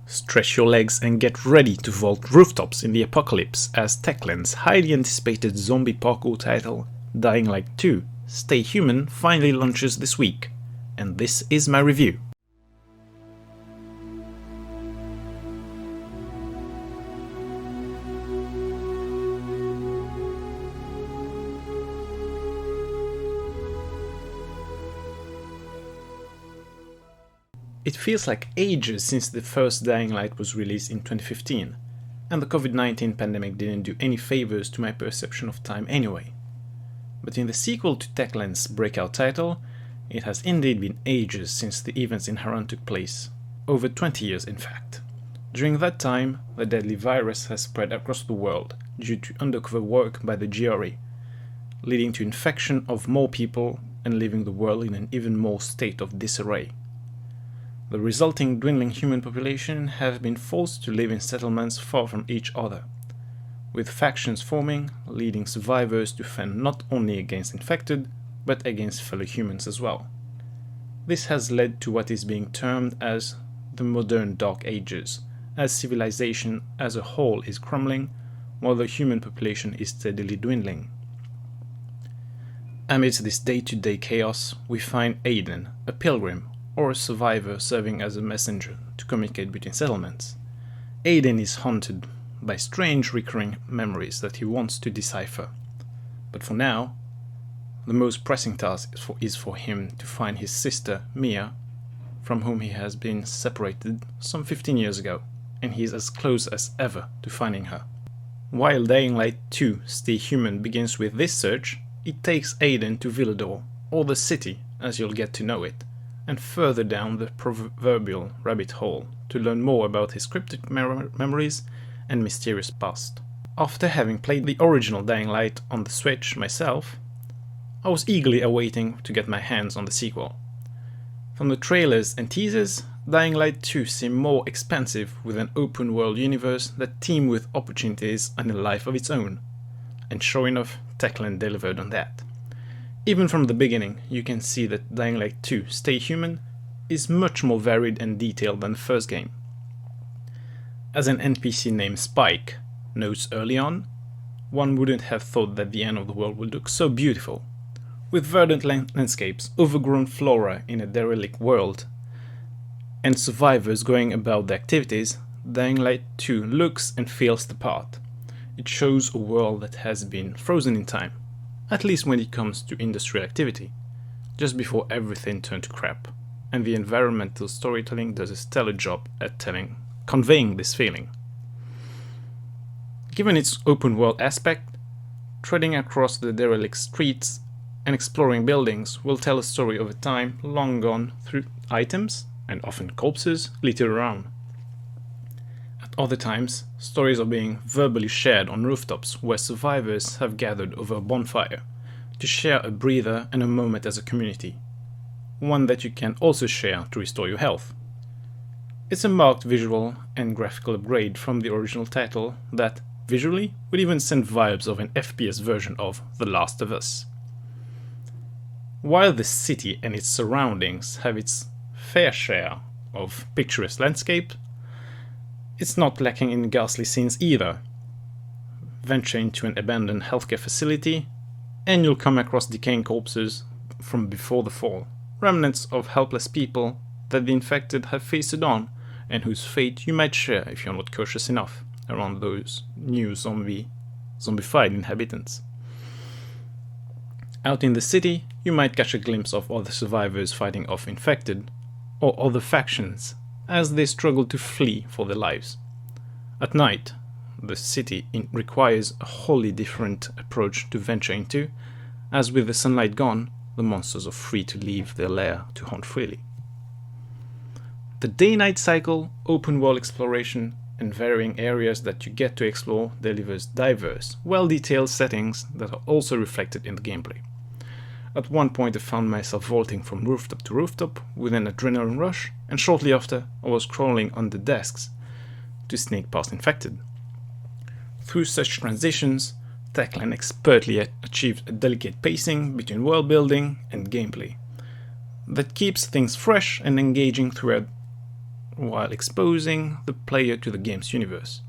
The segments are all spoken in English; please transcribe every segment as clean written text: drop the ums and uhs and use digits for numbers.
Stretch your legs and get ready to vault rooftops in the apocalypse as Techland's highly anticipated zombie parkour title, Dying Light 2 Stay Human, finally launches this week. And this is my review. It feels like ages since the first Dying Light was released in 2015, and the COVID-19 pandemic didn't do any favors to my perception of time anyway. But in the sequel to Techland's breakout title, it has indeed been ages since the events in Haran took place, over 20 years in fact. During that time, the deadly virus has spread across the world due to undercover work by the GRE, leading to infection of more people and leaving the world in an even more state of disarray. The resulting dwindling human population have been forced to live in settlements far from each other, with factions forming, leading survivors to fend not only against infected, but against fellow humans as well. This has led to what is being termed as the modern Dark Ages, as civilization as a whole is crumbling, while the human population is steadily dwindling. Amidst this day-to-day chaos, we find Aiden, a pilgrim, or a survivor serving as a messenger to communicate between settlements. Aiden is haunted by strange recurring memories that he wants to decipher. But for now, the most pressing task is for him to find his sister, Mia, from whom he has been separated some 15 years ago, and he is as close as ever to finding her. While Dying Light 2 Stay Human begins with this search, it takes Aiden to Villador, or the city as you'll get to know it, and further down the proverbial rabbit hole to learn more about his cryptic memories and mysterious past. After having played the original Dying Light on the Switch myself, I was eagerly awaiting to get my hands on the sequel. From the trailers and teasers, Dying Light 2 seemed more expansive with an open world universe that teemed with opportunities and a life of its own. And sure enough, Techland delivered on that. Even from the beginning, you can see that Dying Light 2 Stay Human is much more varied and detailed than the first game. As an NPC named Spike notes early on, one wouldn't have thought that the end of the world would look so beautiful. With verdant landscapes, overgrown flora in a derelict world, and survivors going about their activities, Dying Light 2 looks and feels the part. It shows a world that has been frozen in time, at least when it comes to industrial activity, just before everything turned to crap, and the environmental storytelling does a stellar job at conveying this feeling. Given its open world aspect, treading across the derelict streets and exploring buildings will tell a story of a time long gone through items, and often corpses, littered around. At other times, stories are being verbally shared on rooftops where survivors have gathered over a bonfire to share a breather and a moment as a community, one that you can also share to restore your health. It's a marked visual and graphical upgrade from the original title that, visually, would even send vibes of an FPS version of The Last of Us. While the city and its surroundings have its fair share of picturesque landscape, it's not lacking in ghastly scenes either. Venture into an abandoned healthcare facility, and you'll come across decaying corpses from before the fall, remnants of helpless people that the infected have feasted on, and whose fate you might share if you're not cautious enough around those new zombified inhabitants. Out in the city, you might catch a glimpse of other survivors fighting off infected, or other factions, as they struggle to flee for their lives. At night, the city requires a wholly different approach to venture into, as with the sunlight gone, the monsters are free to leave their lair to hunt freely. The day-night cycle, open-world exploration, and varying areas that you get to explore delivers diverse, well-detailed settings that are also reflected in the gameplay. At one point I found myself vaulting from rooftop to rooftop with an adrenaline rush, and shortly after I was crawling under desks to sneak past infected. Through such transitions, Techland expertly achieved a delicate pacing between world building and gameplay that keeps things fresh and engaging throughout while exposing the player to the game's universe.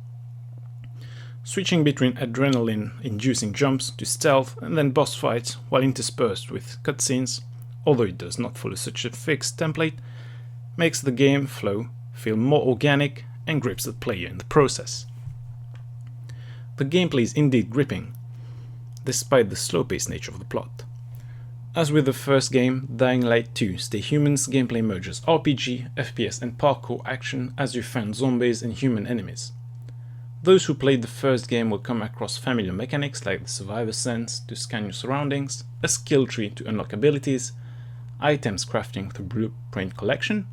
Switching between adrenaline-inducing jumps to stealth and then boss fights while interspersed with cutscenes, although it does not follow such a fixed template, makes the game flow feel more organic and grips the player in the process. The gameplay is indeed gripping, despite the slow-paced nature of the plot. As with the first game, Dying Light 2 Stay Human's gameplay merges RPG, FPS and parkour action as you find zombies and human enemies. Those who played the first game will come across familiar mechanics like the survivor sense to scan your surroundings, a skill tree to unlock abilities, items crafting through blueprint collection,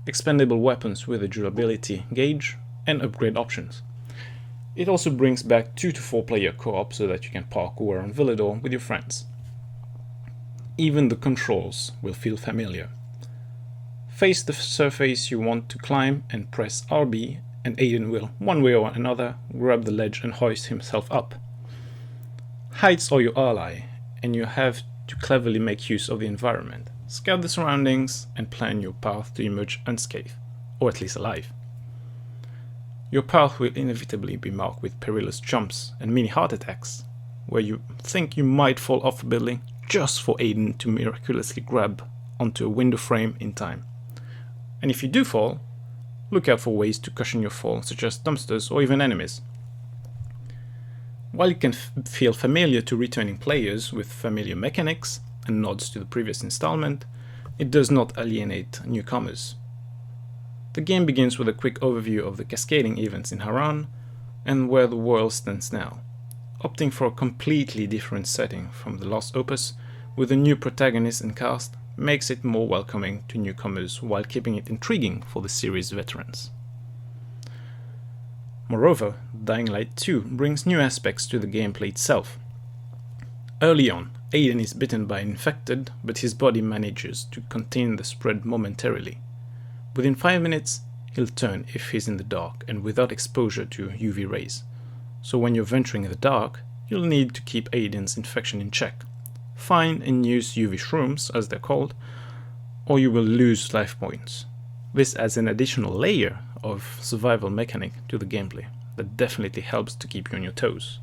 expendable weapons with a durability gauge, and upgrade options. It also brings back 2 to 4 player co-op so that you can parkour around Villador with your friends. Even the controls will feel familiar. Face the surface you want to climb and press RB, and Aiden will, one way or another, grab the ledge and hoist himself up. Heights are your ally, and you have to cleverly make use of the environment, scout the surroundings, and plan your path to emerge unscathed, or at least alive. Your path will inevitably be marked with perilous jumps and mini heart attacks, where you think you might fall off a building just for Aiden to miraculously grab onto a window frame in time. And if you do fall, look out for ways to cushion your fall, such as dumpsters or even enemies. While it can feel familiar to returning players with familiar mechanics and nods to the previous installment, it does not alienate newcomers. The game begins with a quick overview of the cascading events in Haran and where the world stands now, opting for a completely different setting from the last opus with a new protagonist and cast makes it more welcoming to newcomers while keeping it intriguing for the series' veterans. Moreover, Dying Light 2 brings new aspects to the gameplay itself. Early on, Aiden is bitten by an infected, but his body manages to contain the spread momentarily. Within 5 minutes, he'll turn if he's in the dark and without exposure to UV rays. So when you're venturing in the dark, you'll need to keep Aiden's infection in check. Find and use UV shrooms, as they're called, or you will lose life points. This adds an additional layer of survival mechanic to the gameplay that definitely helps to keep you on your toes.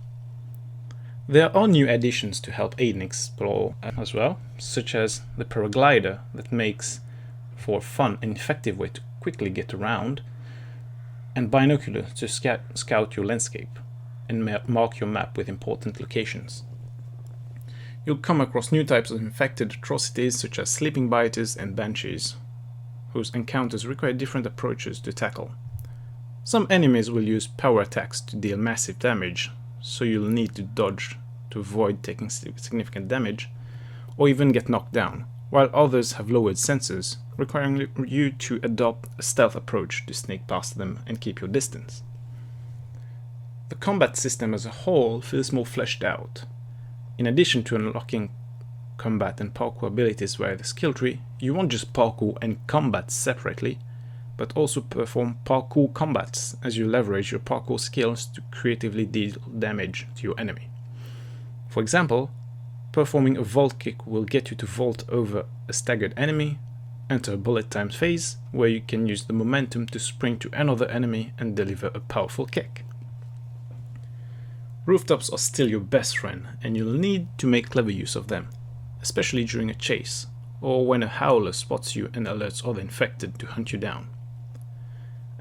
There are new additions to help Aiden explore as well, such as the paraglider that makes for a fun and effective way to quickly get around, and binoculars to scout your landscape and mark your map with important locations. You'll come across new types of infected atrocities such as sleeping biters and banshees, whose encounters require different approaches to tackle. Some enemies will use power attacks to deal massive damage, so you'll need to dodge to avoid taking significant damage, or even get knocked down, while others have lowered sensors, requiring you to adopt a stealth approach to sneak past them and keep your distance. The combat system as a whole feels more fleshed out. In addition to unlocking combat and parkour abilities via the skill tree, you won't just parkour and combat separately, but also perform parkour combats as you leverage your parkour skills to creatively deal damage to your enemy. For example, performing a vault kick will get you to vault over a staggered enemy, enter a bullet time phase, where you can use the momentum to sprint to another enemy and deliver a powerful kick. Rooftops are still your best friend, and you'll need to make clever use of them, especially during a chase, or when a howler spots you and alerts other infected to hunt you down.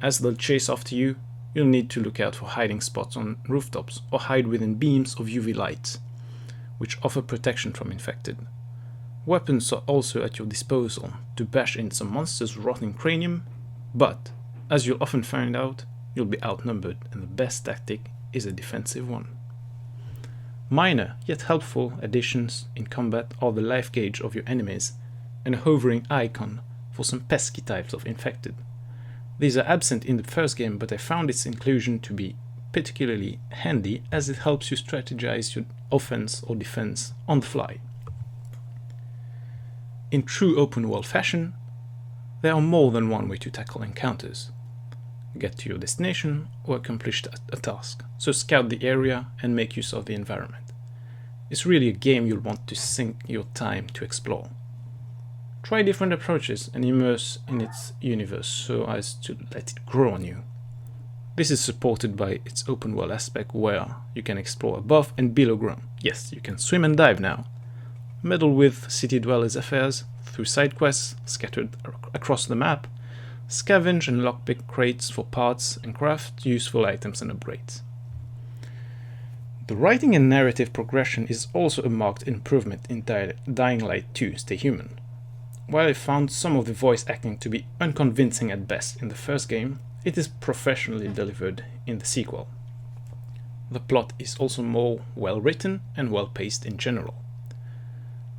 As they'll chase after you, you'll need to look out for hiding spots on rooftops or hide within beams of UV light, which offer protection from infected. Weapons are also at your disposal to bash in some monster's rotting cranium, but, as you'll often find out, you'll be outnumbered and the best tactic is a defensive one. Minor yet helpful additions in combat are the life gauge of your enemies and a hovering icon for some pesky types of infected. These are absent in the first game, but I found its inclusion to be particularly handy as it helps you strategize your offense or defense on the fly. In true open world fashion, there are more than one way to tackle encounters. Get to your destination or accomplish a task, so scout the area and make use of the environment. It's really a game you'll want to sink your time to explore. Try different approaches and immerse in its universe so as to let it grow on you. This is supported by its open world aspect where you can explore above and below ground. Yes, you can swim and dive now. Meddle with city dwellers' affairs through side quests scattered across the map. Scavenge and lockpick crates for parts and craft useful items and upgrades. The writing and narrative progression is also a marked improvement in Dying Light 2 Stay Human. While I found some of the voice acting to be unconvincing at best in the first game, it is professionally delivered in the sequel. The plot is also more well written and well paced in general.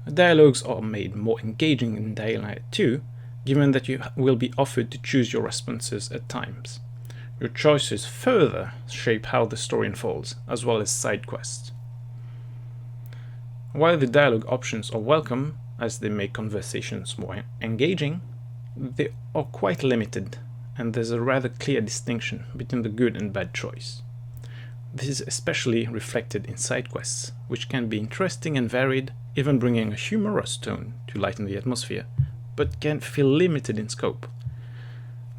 The dialogues are made more engaging in Dying Light 2, given that you will be offered to choose your responses at times. Your choices further shape how the story unfolds, as well as side quests. While the dialogue options are welcome, as they make conversations more engaging, they are quite limited, and there's a rather clear distinction between the good and bad choice. This is especially reflected in side quests, which can be interesting and varied, even bringing a humorous tone to lighten the atmosphere, but can feel limited in scope.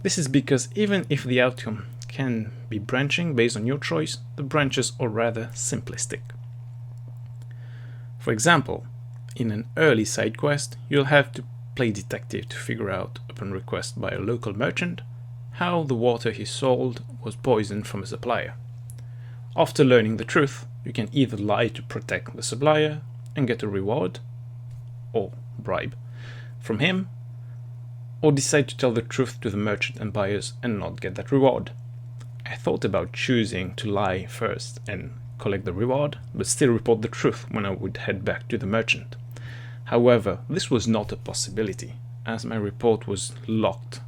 This is because even if the outcome can be branching based on your choice, the branches are rather simplistic. For example, in an early side quest, you'll have to play detective to figure out, upon request by a local merchant, how the water he sold was poisoned from a supplier. After learning the truth, you can either lie to protect the supplier and get a reward, or bribe, from him, or decide to tell the truth to the merchant and buyers and not get that reward. I thought about choosing to lie first and collect the reward, but still report the truth when I would head back to the merchant. However, this was not a possibility, as my report was locked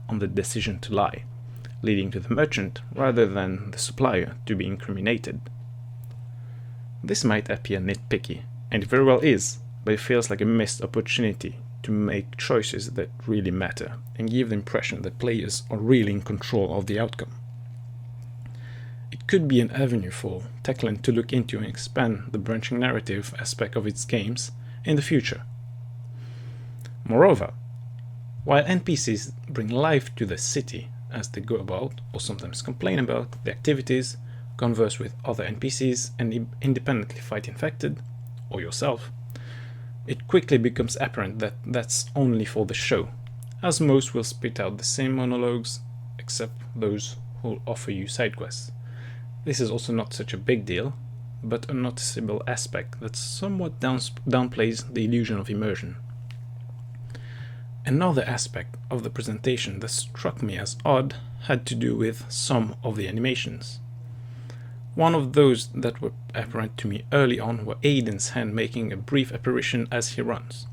on the decision to lie, leading to the merchant rather than the supplier to be incriminated. This might appear nitpicky, and it very well is, but it feels like a missed opportunity to make choices that really matter and give the impression that players are really in control of the outcome. It could be an avenue for Techland to look into and expand the branching narrative aspect of its games in the future. Moreover, while NPCs bring life to the city as they go about, or sometimes complain about the activities, converse with other NPCs, and independently fight infected, or yourself, it quickly becomes apparent that that's only for the show, as most will spit out the same monologues, except those who offer you side quests. This is also not such a big deal, but a noticeable aspect that somewhat downplays the illusion of immersion. Another aspect of the presentation that struck me as odd had to do with some of the animations. One of those that were apparent to me early on were Aiden's hand making a brief apparition as he runs.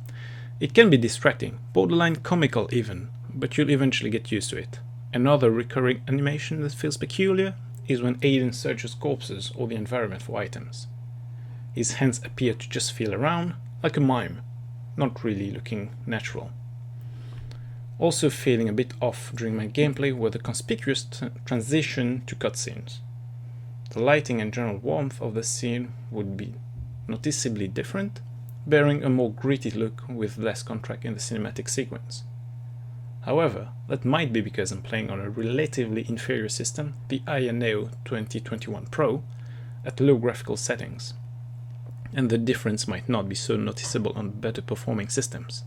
It can be distracting, borderline comical even, but you'll eventually get used to it. Another recurring animation that feels peculiar is when Aiden searches corpses or the environment for items. His hands appear to just feel around, like a mime, not really looking natural. Also feeling a bit off during my gameplay were the conspicuous transition to cutscenes. The lighting and general warmth of the scene would be noticeably different, bearing a more gritty look with less contrast in the cinematic sequence. However, that might be because I'm playing on a relatively inferior system, the Aya Neo 2021 Pro, at low graphical settings, and the difference might not be so noticeable on better performing systems.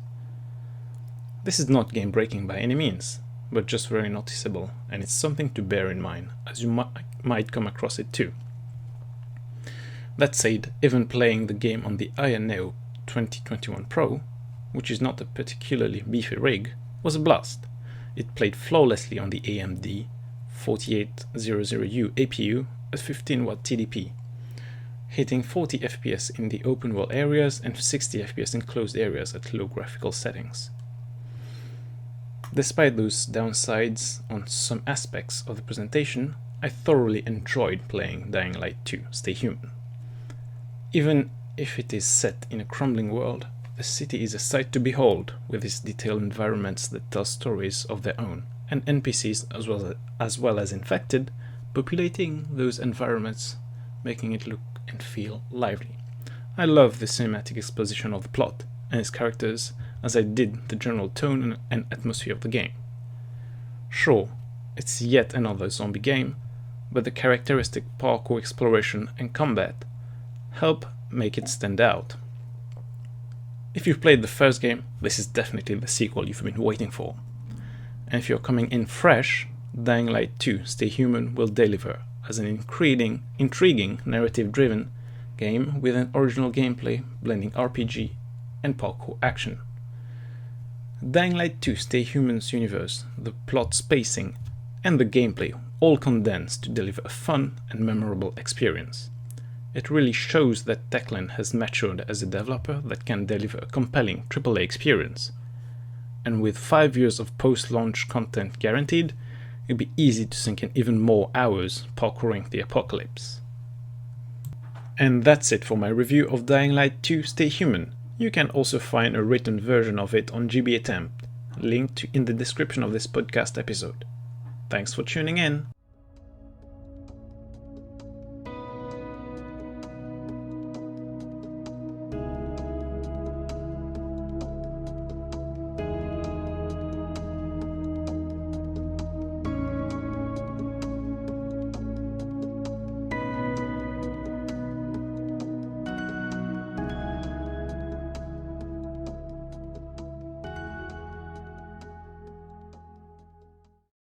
This is not game-breaking by any means, but just very noticeable, and it's something to bear in mind, as you might come across it too. That said, even playing the game on the Aya Neo 2021 Pro, which is not a particularly beefy rig, was a blast. It played flawlessly on the AMD 4800U APU at 15W TDP, hitting 40 FPS in the open world areas and 60 FPS in closed areas at low graphical settings. Despite those downsides on some aspects of the presentation, I thoroughly enjoyed playing Dying Light 2 Stay Human. Even if it is set in a crumbling world, the city is a sight to behold, with its detailed environments that tell stories of their own, and NPCs as well as infected, populating those environments, making it look and feel lively. I love the cinematic exposition of the plot and its characters, as I did the general tone and atmosphere of the game. Sure, it's yet another zombie game, but the characteristic parkour exploration and combat help make it stand out. If you've played the first game, this is definitely the sequel you've been waiting for. And if you're coming in fresh, Dying Light 2 Stay Human will deliver as an intriguing narrative-driven game with an original gameplay blending RPG and parkour action. Dying Light 2 Stay Human's universe, the plot spacing, and the gameplay all condensed to deliver a fun and memorable experience. It really shows that Techland has matured as a developer that can deliver a compelling AAA experience. And with 5 years of post-launch content guaranteed, it'd be easy to sink in even more hours parkouring the apocalypse. And that's it for my review of Dying Light 2 Stay Human. You can also find a written version of it on GB Attempt, linked in the description of this podcast episode. Thanks for tuning in.